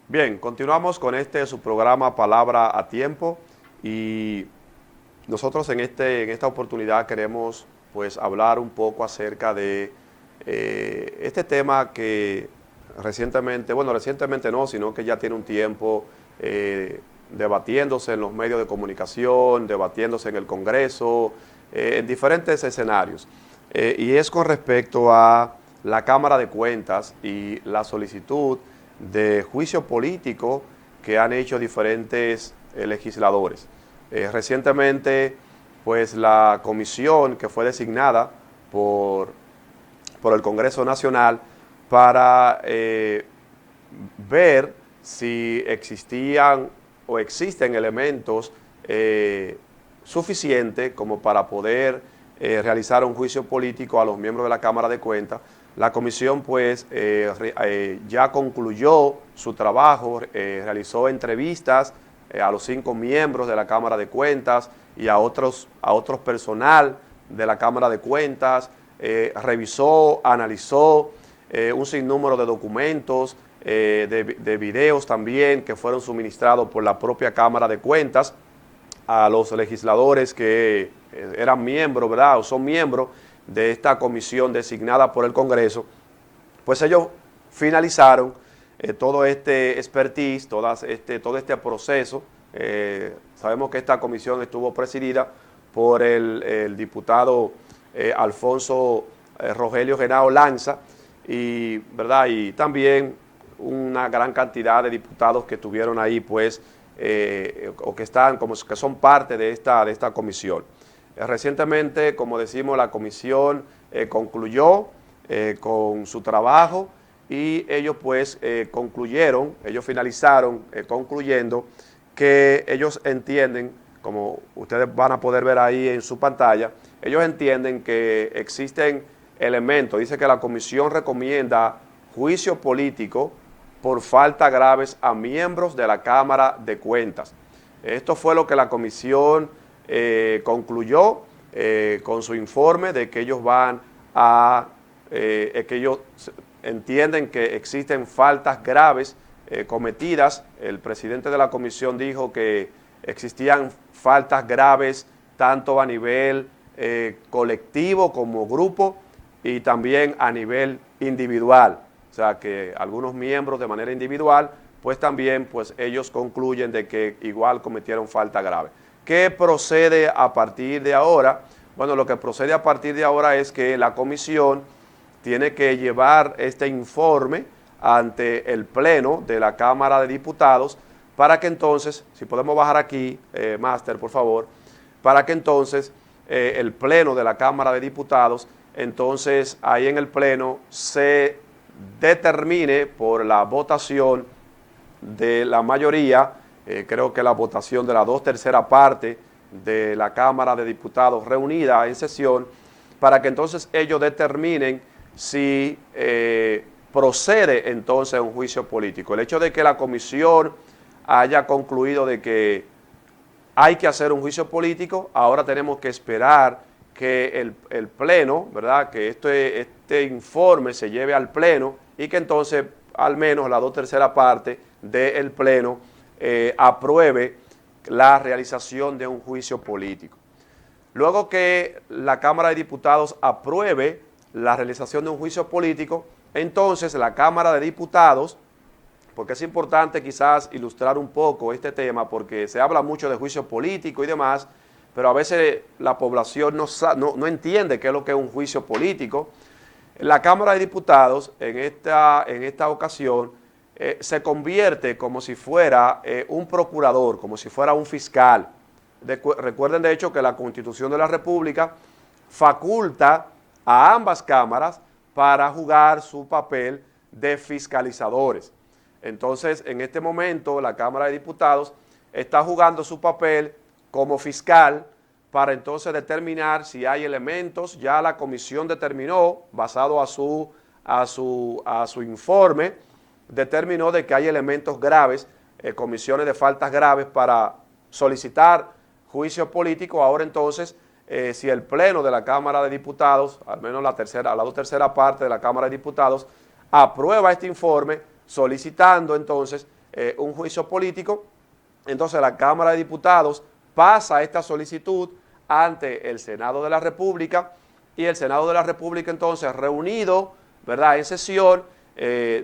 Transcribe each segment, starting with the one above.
Bien, continuamos con su programa Palabra a Tiempo y nosotros en esta oportunidad queremos pues hablar un poco acerca de este tema que recientemente, bueno, recientemente no, sino que ya tiene un tiempo debatiéndose en los medios de comunicación, debatiéndose en el Congreso, en diferentes escenarios. Y es con respecto a la Cámara de Cuentas y la solicitud de juicio político que han hecho diferentes legisladores. Recientemente, pues la comisión que fue designada por, por el Congreso Nacional para ver si existían o existen elementos suficientes como para poder realizar un juicio político a los miembros de la Cámara de Cuentas. La comisión pues ya concluyó su trabajo, realizó entrevistas a los 5 miembros de la Cámara de Cuentas y a otros personal de la Cámara de Cuentas, revisó, analizó un sinnúmero de documentos, de videos también que fueron suministrados por la propia Cámara de Cuentas a los legisladores que eran miembros, ¿verdad? O son miembros de esta comisión designada por el Congreso. Pues ellos finalizaron todo este expertise, todo este proceso. Sabemos que esta comisión estuvo presidida por el diputado Alfonso Rogelio Genao Lanza ¿verdad? Y también una gran cantidad de diputados que estuvieron ahí, pues, o que están, que son parte de esta comisión. Recientemente, como decimos, la comisión concluyó con su trabajo y ellos pues ellos finalizaron concluyendo que ellos entienden, como ustedes van a poder ver ahí en su pantalla, ellos entienden que existen elementos, dice que la comisión recomienda juicio político por faltas graves a miembros de la Cámara de Cuentas. Esto fue lo que la comisión concluyó con su informe de que ellos van a, que ellos entienden que existen faltas graves cometidas. El presidente de la comisión dijo que existían faltas graves tanto a nivel colectivo como grupo y también a nivel individual. O sea que algunos miembros de manera individual, pues también pues ellos concluyen de que igual cometieron falta grave. ¿Qué procede a partir de ahora? Bueno, lo que procede a partir de ahora es que la comisión tiene que llevar este informe ante el Pleno de la Cámara de Diputados para que entonces, si podemos bajar aquí, Máster, por favor, para que entonces el Pleno de la Cámara de Diputados, entonces ahí en el Pleno se determine por la votación de la mayoría, creo que la votación de la 2/3 parte de la Cámara de Diputados reunida en sesión, para que entonces ellos determinen si procede entonces un juicio político. El hecho de que la comisión haya concluido de que hay que hacer un juicio político, ahora tenemos que esperar que el Pleno, ¿verdad?, que este informe se lleve al Pleno y que entonces al menos la 2/3 parte del Pleno apruebe la realización de un juicio político. Luego que la Cámara de Diputados apruebe la realización de un juicio político, entonces la Cámara de Diputados, porque es importante quizás ilustrar un poco este tema, porque se habla mucho de juicio político y demás, pero a veces la población no entiende qué es lo que es un juicio político. La Cámara de Diputados en esta ocasión se convierte como si fuera un procurador, como si fuera un fiscal. Recuerden de hecho que la Constitución de la República faculta a ambas cámaras para jugar su papel de fiscalizadores. Entonces, en este momento, la Cámara de Diputados está jugando su papel como fiscal para entonces determinar si hay elementos. Ya la comisión determinó, basado a su informe, determinó de que hay elementos graves, comisiones de faltas graves para solicitar juicio político. Ahora entonces, si el Pleno de la Cámara de Diputados, al menos la 2/3 parte de la Cámara de Diputados, aprueba este informe solicitando entonces un juicio político, entonces la Cámara de Diputados pasa esta solicitud ante el Senado de la República y el Senado de la República entonces reunido, ¿verdad?, en sesión,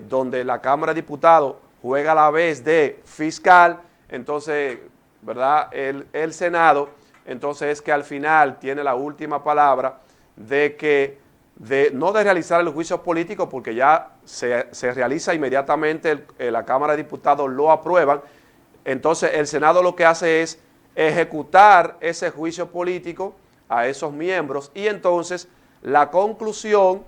donde la Cámara de Diputados juega a la vez de fiscal, entonces, ¿verdad?, el Senado, entonces es que al final tiene la última palabra de que, no de realizar el juicio político, porque ya se realiza inmediatamente, la Cámara de Diputados lo aprueban, entonces el Senado lo que hace es ejecutar ese juicio político a esos miembros y entonces la conclusión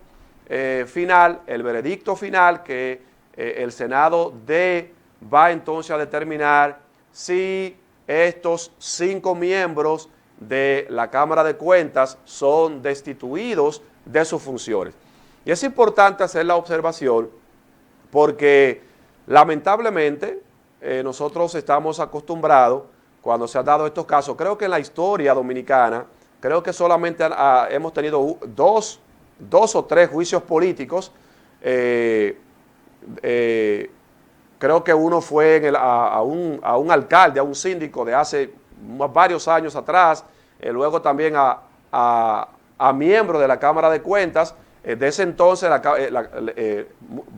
final, el veredicto final que el Senado va entonces a determinar si estos 5 miembros de la Cámara de Cuentas son destituidos de sus funciones. Y es importante hacer la observación porque lamentablemente nosotros estamos acostumbrados, cuando se han dado estos casos, creo que en la historia dominicana, creo que solamente hemos tenido dos o tres juicios políticos. Creo que uno fue a un alcalde, a un síndico de hace varios años atrás, luego también a miembros de la Cámara de Cuentas. De ese entonces,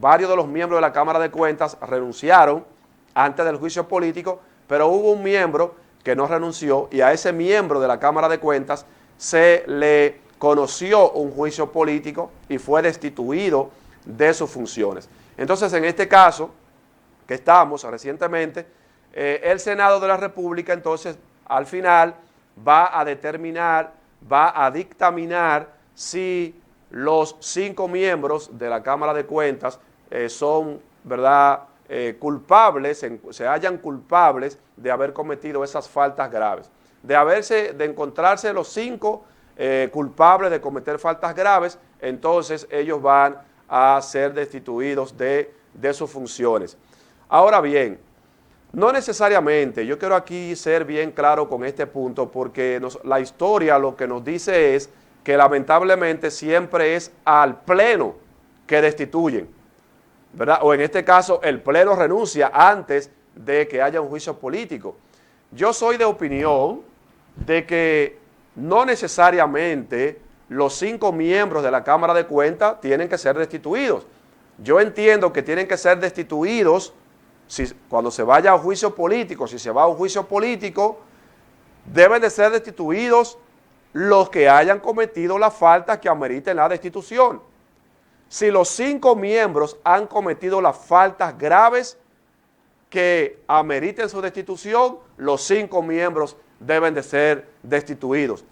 varios de los miembros de la Cámara de Cuentas renunciaron antes del juicio político, pero hubo un miembro que no renunció y a ese miembro de la Cámara de Cuentas se le conoció un juicio político y fue destituido de sus funciones. Entonces, en este caso que estamos recientemente, el Senado de la República entonces al final va a determinar, va a dictaminar si los 5 miembros de la Cámara de Cuentas son, ¿verdad?, culpables, se hallan culpables de haber cometido esas faltas graves, de encontrarse los 5 culpables de cometer faltas graves, entonces ellos van a ser destituidos de sus funciones. Ahora bien, no necesariamente, yo quiero aquí ser bien claro con este punto, porque la historia lo que nos dice es que lamentablemente siempre es al pleno que destituyen, ¿verdad? O en este caso el pleno renuncia antes de que haya un juicio político. Yo soy de opinión de que no necesariamente los 5 miembros de la Cámara de Cuentas tienen que ser destituidos. Yo entiendo que tienen que ser destituidos cuando se vaya a un juicio político. Si se va a un juicio político, deben de ser destituidos los que hayan cometido la falta que ameriten la destitución. Si los 5 miembros han cometido las faltas graves que ameriten su destitución, los 5 miembros deben de ser destituidos.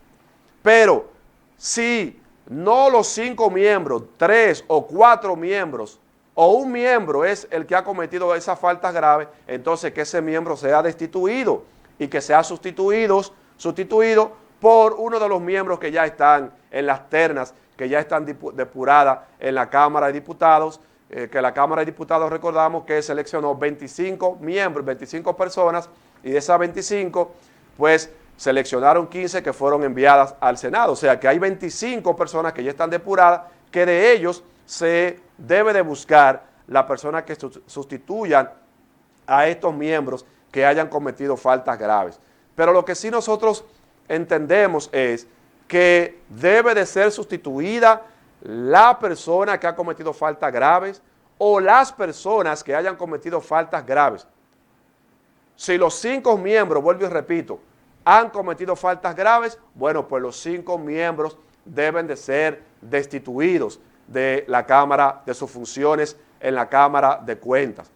Pero si no los 5 miembros, 3 o 4 miembros, o un miembro es el que ha cometido esas faltas graves, entonces que ese miembro sea destituido y que sea sustituido por uno de los miembros que ya están en las ternas, que ya están depuradas en la Cámara de Diputados, que la Cámara de Diputados, recordamos que seleccionó 25 miembros, 25 personas, y de esas 25, pues seleccionaron 15 que fueron enviadas al Senado. O sea que hay 25 personas que ya están depuradas, que de ellos se debe de buscar la persona que sustituyan a estos miembros que hayan cometido faltas graves. Pero lo que sí nosotros entendemos es que debe de ser sustituida la persona que ha cometido faltas graves o las personas que hayan cometido faltas graves. Si los 5 miembros, vuelvo y repito, han cometido faltas graves, bueno, pues los 5 miembros deben de ser destituidos de la Cámara, de sus funciones en la Cámara de Cuentas.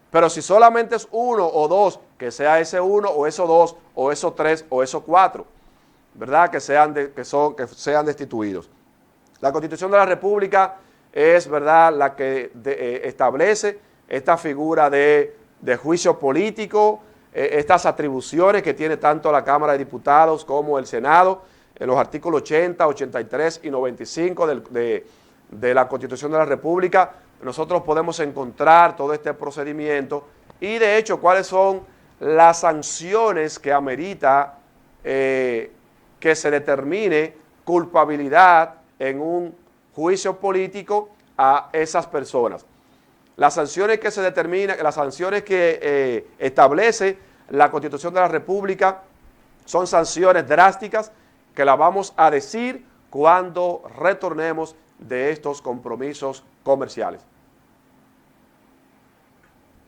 Pero si solamente es 1 o 2, que sea ese 1 o esos 2 o esos 3 o esos 4, ¿verdad?, que sean destituidos. La Constitución de la República es, ¿verdad?, la que establece esta figura de juicio político, estas atribuciones que tiene tanto la Cámara de Diputados como el Senado, en los artículos 80, 83 y 95 de la Constitución de la República. Nosotros podemos encontrar todo este procedimiento y, de hecho, cuáles son las sanciones que amerita que se determine culpabilidad en un juicio político a esas personas. las sanciones que se determinan, las sanciones que establece la Constitución de la República son sanciones drásticas que las vamos a decir cuando retornemos de estos compromisos comerciales.